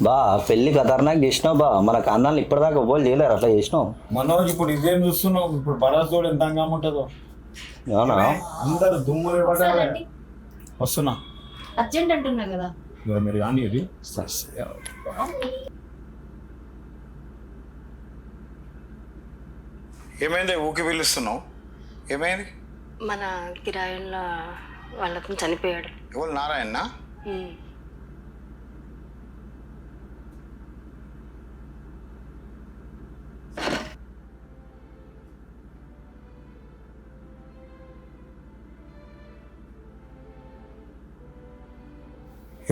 బా పెళ్లి ఖతర్నాక్ చేసినావు బా. మన కన్నాళ్ళు ఇప్పటిదాకా ఎవ్వరు చేయలేరు అట్లా చేసినావు. మనోజ్ ఇప్పుడు ఇదేం చూస్తున్నావు? ఇప్పుడు భరత్ తోడు ఎంత హంగామా ఉంటుందో. అవునా? అందరు దుమ్ములు పడాలి. వస్తున్నా అర్జెంట్ అంటున్నా కదా. ఇదిగో మీరు కానీ ఇది ఏమైంది ఊకి పిలుస్తున్నావు? ఏమైంది? మన కిరాయిల వాళ్ళతో చనిపోయాడు. ఎవరు నారాయణ?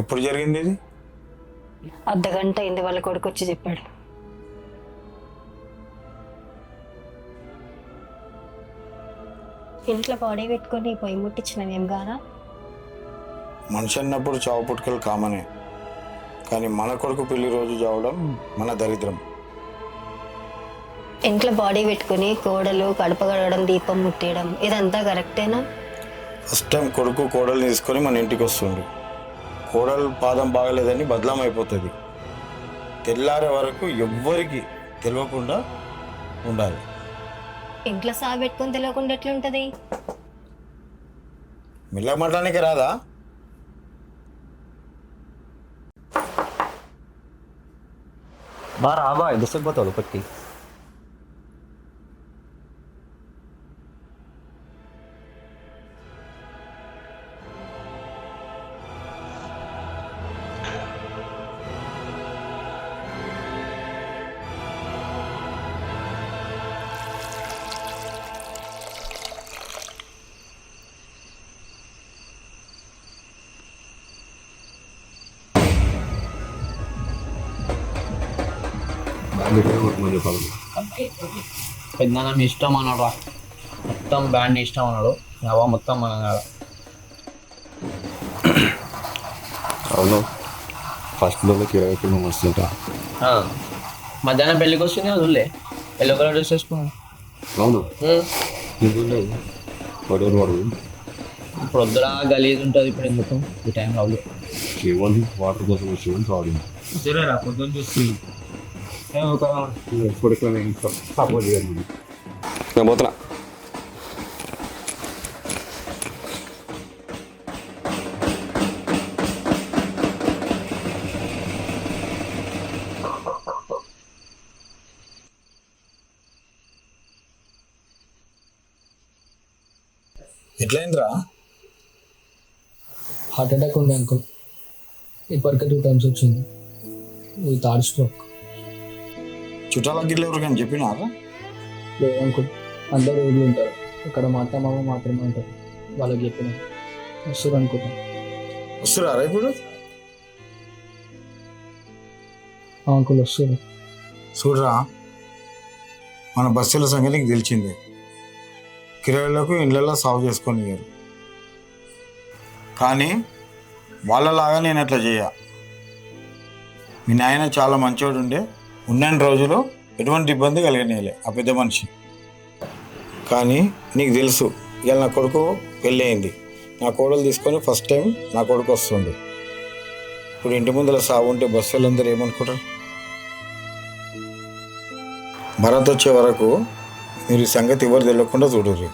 ఎప్పుడు జరిగింది ఇది? అర్ధగంట అయింది, వాళ్ళ కొడుకు వచ్చి చెప్పాడు. ఇంట్లో బాడీ పెట్టుకొని పొయ్యి ముట్టించినాం ఏం కాదా? మనిషి అన్నప్పుడు చావు పుట్టుకలు కామనే, కానీ మన కొడుకు పెళ్లి రోజు చావడం మన దరిద్రం. ఇంట్లో బాడీ పెట్టుకుని కోడలు కడప గడవడం దీపం ముట్టేయడం ఇదంతా కరెక్టేనా? ఫస్ట్ టైం కొడుకు కోడలు తీసుకొని మన ఇంటికి వస్తుండు. కోడలు పాదం బాగలేదని బదలాం అయిపోతుంది. తెల్లారే వరకు ఎవ్వరికి తెలియకుండా ఉండాలి. ఇంట్లో సాగు పెట్టుకొని తెలియకుండా ఎట్లుంటది? మిల్లమటానికి రాదా? బా రాబా ఎంతసేపు పోతావు లోపలికి? పెద్దనం ఇష్టం అన్నాడు, మొత్తం బ్యాండ్ ఇష్టం అన్నాడు. అవా మొత్తం మన అవును, ఫస్ట్ లోకి 20 నువ్వు వస్తుంటా. మధ్యాహ్నం పెళ్ళికి వస్తుంది వదిలే ఎల్లో కలర్ డ్రెస్ వేసుకున్నాను. అవును, వాడు వాడు ఇప్పుడు వద్దురా గలీజ్ ఉంటుంది. ఇప్పుడు ఎందుకు ఈ టైం రావు. కేవలం వాటర్ కోసం వచ్చి రావడం సరేరా పొద్దున్న చూసి సపోర్ట్ చేయాలి. నేను పోతున్నా. ఎట్లయిందిరా? హార్ట్ అటాక్ ఉంది అంకుల్, ఇప్పటికే 2 times వచ్చింది. ఇది 3rd stroke. చుట్టాల గిట్ల ఎవరికైనా చెప్పినారా? లేదు అంకుల్, అందరు ఊళ్ళు ఉంటారు, ఇక్కడ మా అత్త మామ మాత్రమే ఉంటారు. వాళ్ళకి చెప్పిన వస్తారు అనుకుంటా. వస్తున్నారా ఇప్పుడు? అంకుల్ వస్తారు. చూడరా, మన బస్సుల సంగతి నీకు తెలిసిందే. కిరాయిలకు ఇళ్ళల్లో సాగు చేసుకొని కానీ వాళ్ళలాగా నేను అట్లా చేయ. మీ నాయన చాలా మంచివాడు ఉండే, ఉన్న రోజులు ఎటువంటి ఇబ్బంది కలిగనేలే ఆ పెద్ద మనిషి. కానీ నీకు తెలుసు, ఇవాళ నా కొడుకు పెళ్ళి అయింది. నా కోడలు తీసుకొని ఫస్ట్ టైం నా కొడుకు వస్తుంది. ఇప్పుడు ఇంటి ముందర సాగు ఉంటే బస్సులందరూ ఏమనుకుంటారు? భరత్ వచ్చే వరకు మీరు ఈ సంగతి ఎవరు తెలియకుండా చూడరు.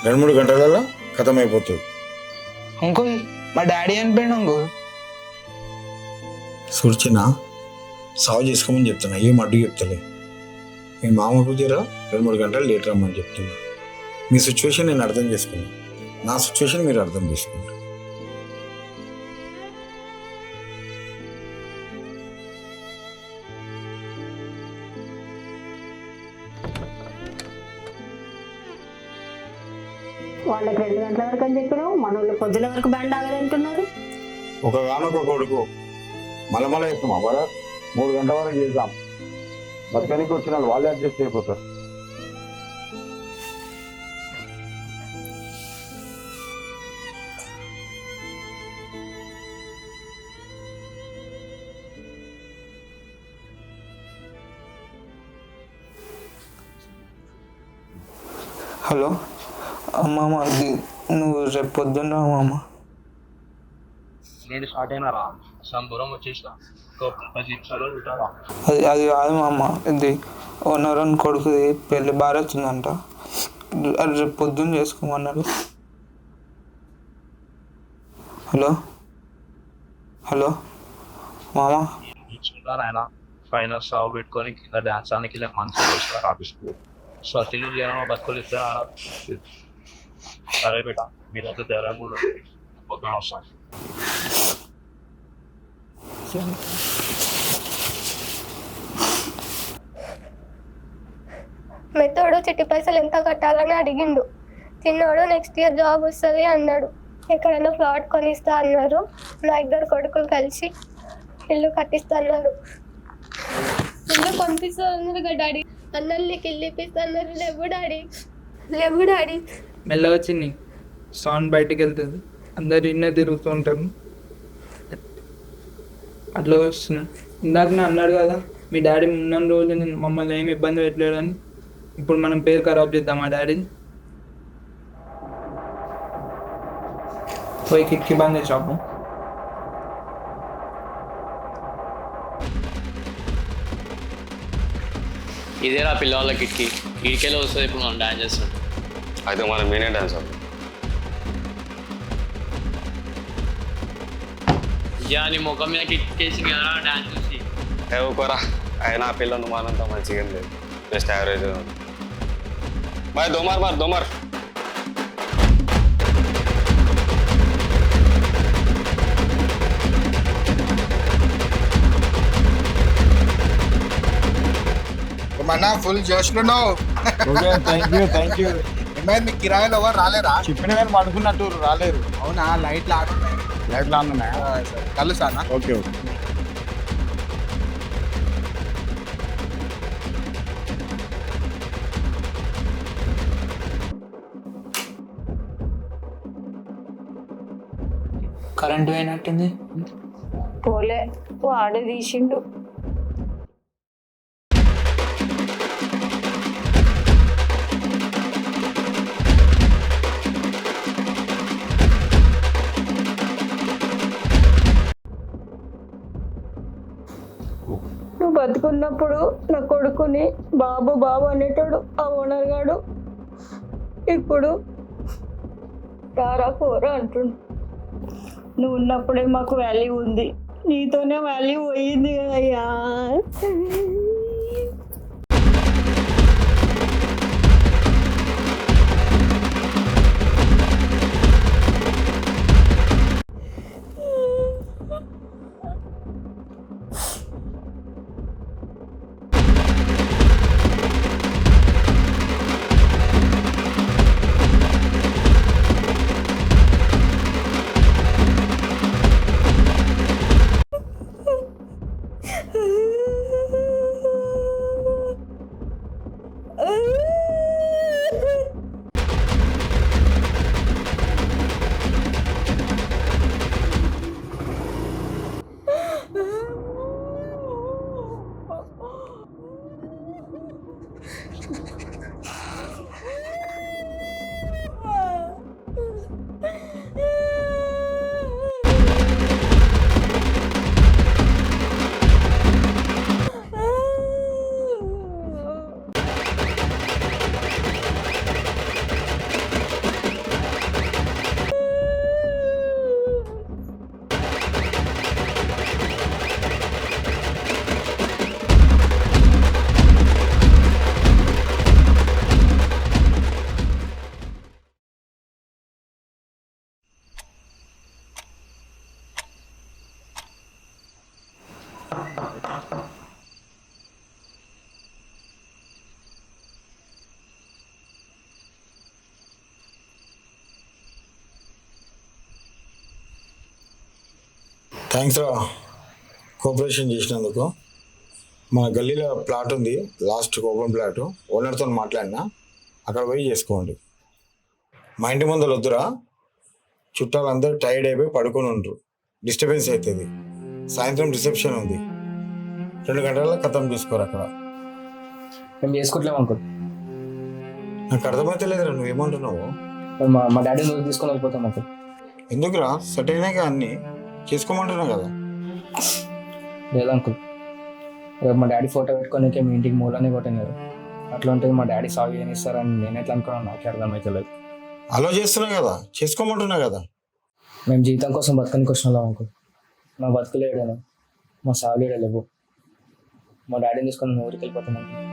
2-3 గంటలలో ఖతమైపోతుంది. అంకుల్ మా డాడీ అనిపోయాడు అంకుల్. సూర్చిన సాగు చేసుకోమని చెప్తున్నా, ఏం అడ్డు చెప్తలే. మీ మామకు జర 2-3 గంటలు లేట్ రమ్మని చెప్తున్నా. మీ సిచ్యువేషన్ నేను అర్థం చేసుకున్నా, నా సిచ్యువేషన్ మీరు అర్థం చేసుకుంటారు. వాళ్ళకి 2 గంటల వరకు అని చెప్పినావు, మన వాళ్ళు పొద్దున వరకు బ్యాండ్ ఆగదంటున్నారు. ఒక గానొక కొడుకు మలమల వేస్తాం అవ్వరా? 3 గంటల వరకు చేద్దాం. బతకనికి వచ్చిన వాళ్ళే అడ్జస్ట్ అయిపోతారు. హలో అమ్మమ్మ, నువ్వు రేపు పొద్దున్న అమ్మమ్మ. నేను స్టార్ట్ అయినా రా, దూరం వచ్చేసిన. అది అది కాదు మా అమ్మ, ఇది ఓనర్ అని కొడుకుది పెళ్లి బాగా వచ్చిందంట, అది రేపు పొద్దున్న చేసుకోమన్నారు. హలో హలో మామ, ఆయన పైన స్టవ్ పెట్టుకొని కింద డాన్స్ ఆనికి మంచిగా వస్తారు ఆఫీస్కి. సో అసలు చేయడం బతుకులు ఇస్తారు. సరే బేట, మీరైతే తేడా కూడా పొద్దున వస్తాను. మెత్తోడు చిట్టి పైసలు ఎంత కట్టాలని అడిగిండు. చిన్నోడు నెక్స్ట్ ఇయర్ జాబ్ వస్తుంది అన్నాడు. ఎక్కడైనా ఫ్లాట్ కొనిస్తా అన్నారు. నా ఇద్దరు కొడుకులు కలిసి ఇల్లు కట్టిస్తా అన్నారు. ఇల్లు కొనిపిస్తా అన్నారు కదా డాడీ. అన్నలు నీకు ఇల్లు ఇప్పిస్తా అన్నారు. లేవు డాడీ, లేవు డాడీ. మెల్లగా చిన్ని సౌండ్ బయటికి వెళ్తుంది, అందరు ఇన్నే తిరుగుతూ ఉంటారు. అట్లా వస్తున్నా. ఇందాక అన్నాడు కదా మీ డాడీ ఉన్న రోజు నేను మమ్మల్ని ఏమి ఇబ్బంది పెట్టలేదని. ఇప్పుడు మనం పేరు ఖరాబ్ చేద్దాం మా డాడీని. పోయి కిటికీ బంద్ చేసాము. ఇదేరా పిల్లవాళ్ళ కిటికీ, కిటికీలో వస్తుంది. ఇప్పుడు మనం డాన్స్ చేస్తాం. అయితే మనం నేనే డాన్స్ ఆడతాం. యా నీ ముఖం మీద కిటికేసి కదరా డాన్స్ చూసి. ఊకోరా, అయినా పిల్లలు మానంతా మంచిగా లేదు, బెస్ట్ యావరేజ్. బాయ్ దోమార్ మార్ దోమార్. మన ఫుల్ జోష్లున్నావు. Thank you. ఏమైంది, మీ కిరాయిలు ఎవరు రాలేరా? చెప్పిన కానీ పడుకున్నట్టు రాలేరు. అవునా, లైట్లు ఆడుతున్నాయి. లైట్లు ఆడుతున్నాయా? కలుసానా? Okay okay. కరెంటు పోయినట్టుంది. పోలే, వాడు తీసిండు. నువ్వు బతుకున్నప్పుడు నా కొడుకుని బాబు బాబు అనేటోడు ఆ ఓనర్ గాడు. ఇప్పుడు రారా పోరా అంటుండు. నువ్వు ఉన్నప్పుడే మాకు వాల్యూ ఉంది, నీతోనే వాల్యూ పోయింది కదయ్యా. థ్యాంక్స్ రా కోఆపరేషన్ చేసినందుకు. మన గల్లీలో ప్లాట్ ఉంది, లాస్ట్ ఓపెన్ ప్లాట్. ఓనర్తో మాట్లాడినా, అక్కడ పోయి చేసుకోండి. మా ఇంటి ముందర వద్దురా, చుట్టాలందరూ టైర్డ్ అయిపోయి పడుకొని ఉండరు, డిస్టర్బెన్స్ అవుతుంది. సాయంత్రం రిసెప్షన్ ఉంది, 2 గంటల కథం చూసుకోరు అక్కడ. మేము చేసుకోవట్లేము అంకుల్. నాకు అర్థమైతే లేదురా, నువ్వేమంటున్నావు? మా డాడీ నువ్వు తీసుకొని వెళ్ళిపోతాం అంకుల్. ఎందుకురా, సెట్ అయినాక అన్నీ చేసుకోమంటున్నావు కదా. లేదు అంకుల్, రేపు మా డాడీ ఫోటో పెట్టుకోనికే మీ ఇంటికి మూలనే కొట్టినారు. అట్లా ఉంటుంది మా డాడీ సాగు ఏనిస్తారని నేను ఎట్లా అనుకున్నాను నాకే అర్థమవుతలేదు. అలా చేస్తున్నా కదా, చేసుకోమంటున్నా కదా. మేము జీవితం కోసం బతకనికి వచ్చినాం అంకుల్. మా బతుకులేడాను, మా సాగులేడా లేవు. మా డాడీని తీసుకొని మేము ఊరికి వెళ్ళిపోతాం అంకుల్.